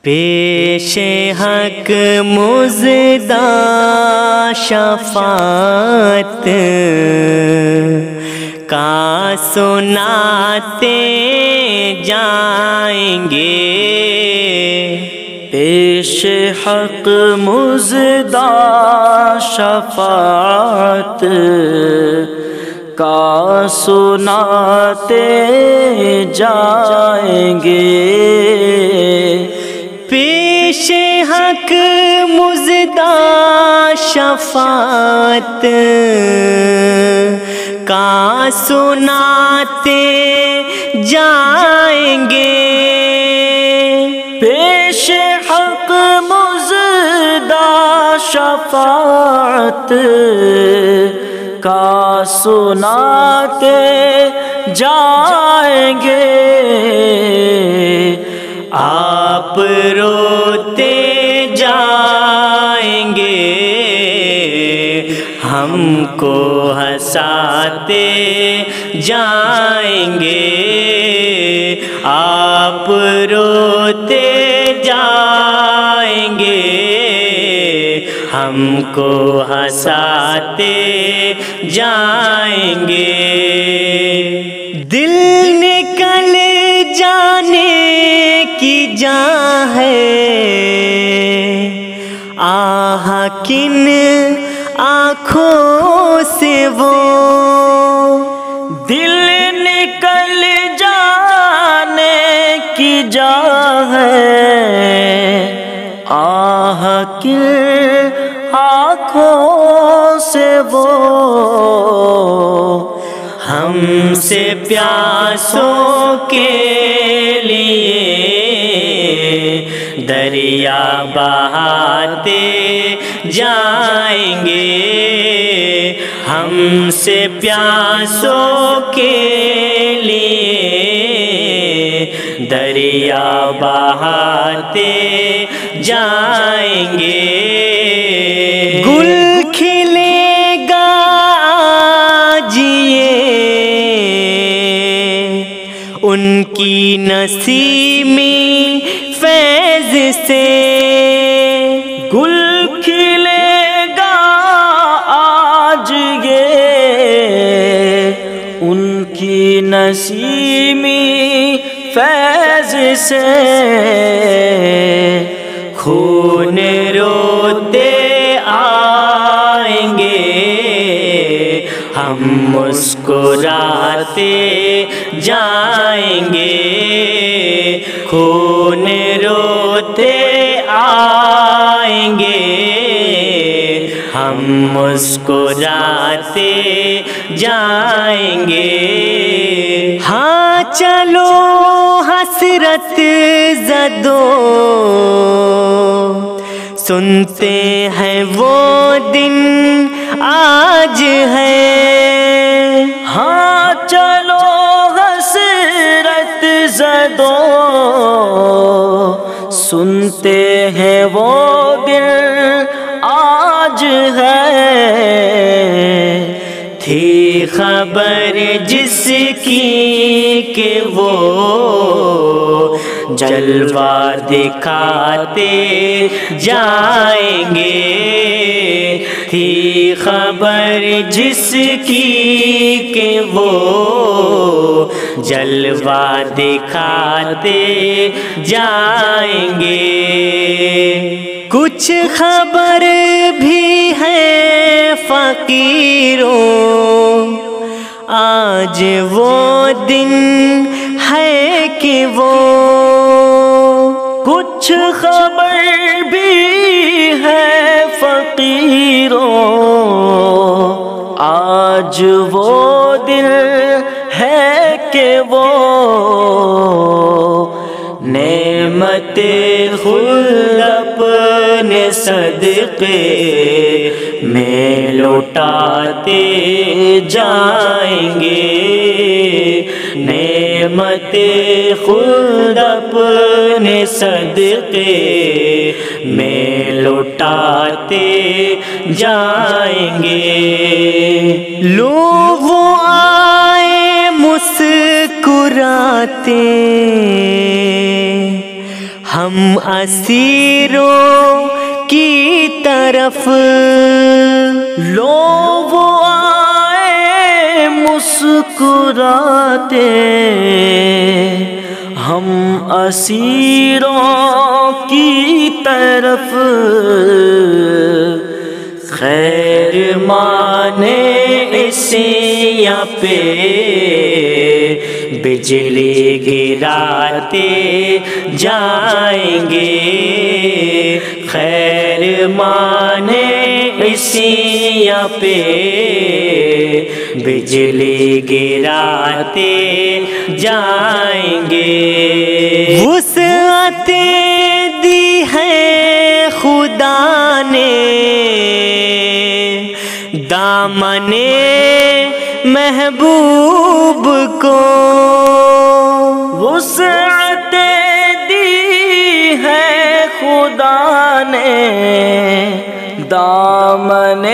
پیش حق مزدہ شفاعت کا سناتے جائیں گے، پیش حق مزدہ شفاعت کا سناتے جائیں گے، پیش حق مزدہ شفاعت کا سناتے جائیں گے، پیش حق مزدہ شفاعت کا سناتے جائیں گے، آپ روتے جائیں گے، ہم کو ہنساتے جائیں گے، آپ روتے جائیں گے، ہم کو ہنساتے جائیں گے، دل نکل جانے کی جان ہے، آہ کن آنکھوں سے وہ، دل نکل جانے کی جان ہے، آہ کن آنکھوں سے وہ، ہم سے پیاسوں کے لیے دریا بہاتے جائیں گے، ہم سے پیاسوں کے لیے دریا بہاتے جائیں گے، گل کھلے گا ان کی نسیمی فیض سے، گل کھلے گا آج یہ ان کی نسیمی فیض سے، خون روتے آئیں گے، ہم مسکراتے جائیں گے، خون روتے آئیں گے، ہم مسکراتے جائیں گے، ہاں چلو حسرت زدو سنتے ہیں وہ دن آج ہے، ہاں چلو حسرت زدو سنتے ہیں وہ دن آج ہے، تھی خبر جس کی کہ وہ جلوہ دکھاتے جائیں گے، تھی خبر جس کی کہ وہ جلوہ دکھاتے جائیں گے، کچھ خبر بھی ہے فقیروں آج وہ دن ہے کہ وہ، کچھ خبر بھی ہے فقیروں آج وہ دن ہے کہ وہ، نعمت خلد اپنے صدقے میں لوٹاتے جائیں گے، نعمت خلد اپنے صدقے میں لوٹاتے جائیں گے، لوگ آئے مسکراتے ہم ہم اسیروں کی طرف لو وہ آئے مسکراتے، ہم اسیروں کی طرف خیر مانے عیسیوں پہ بجلی گراتے جائیں گے، خیر مانے عیسیوں پہ بجلی گراتے جائیں گے۔ وسعتیں دی ہے خدا نے دامن محبوب کو، وسعتیں دی ہے خدا نے دامن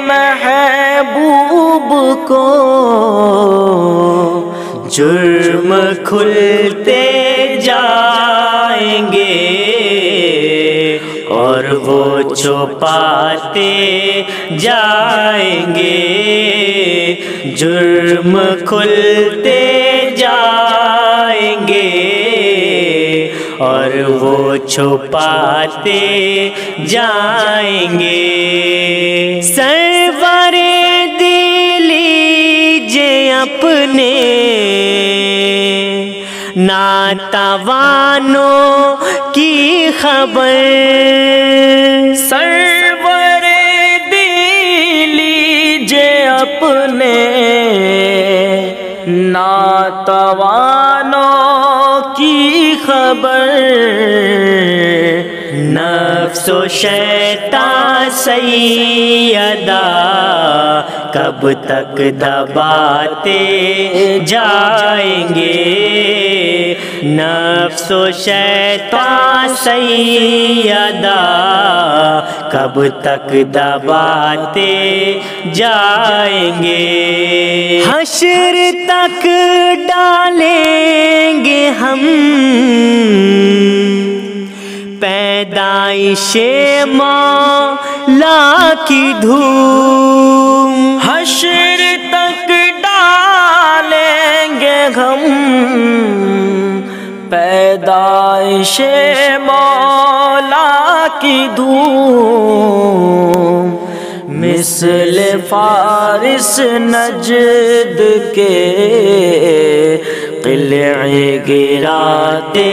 محبوب کو، جرم کھلتے جائیں گے اور وہ چھپاتے جائیں گے، جرم کھلتے جائیں گے اور وہ چھپاتے جائیں گے۔ سرور دل لیجے اپنے ناتوانوں کی خبر، سرور دل لیجے اپنے ناتوانوں کی خبر، نفس و شیطان سیدہ کب تک دباتے جائیں گے، نفس و شیطان سیدہ کب تک دباتے جائیں گے۔ حشر تک ڈالیں گے ہم پیدائش مولا کی دھوم، حشر تک ڈالیں گے ہم پیدائش مولا کی دھوم، مثل فارس نجد کے قلعے گراتے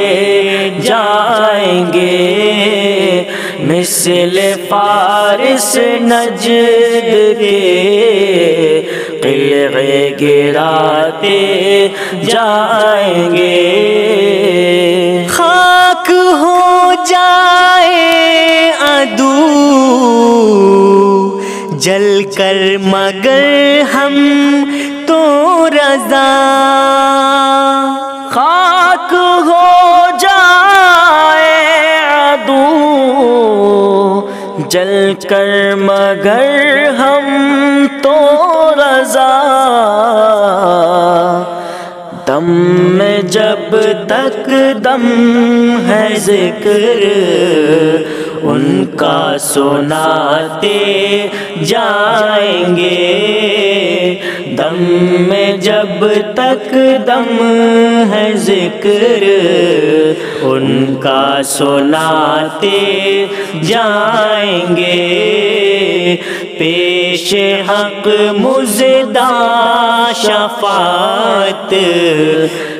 جائیں گے، مثل فارس نجد کے قلعے گراتے جائیں گے۔ خاک ہو جائے عدو جل کر مگر ہم تو رضا، خاک ہو جائے عدو جل کر مگر ہم تو رضا، دم میں جب تک دم ہے ذکر ان کا سناتے جائیں گے، دم میں جب تک دم ہے ذکر ان کا سناتے جائیں گے، پیش حق مزدہ شفاعت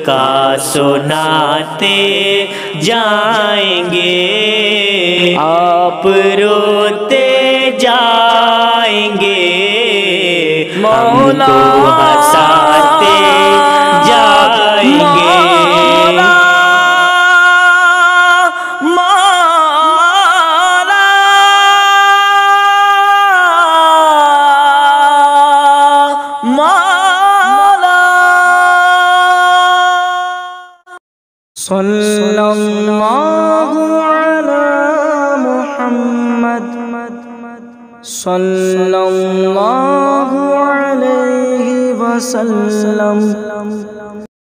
کا سناتے جائیں گے، آپ روتے جائیں گے ہم کو ہنساتے جائیں گے۔ صلی اللہ علی محمد صلی اللہ علیہ وسلم۔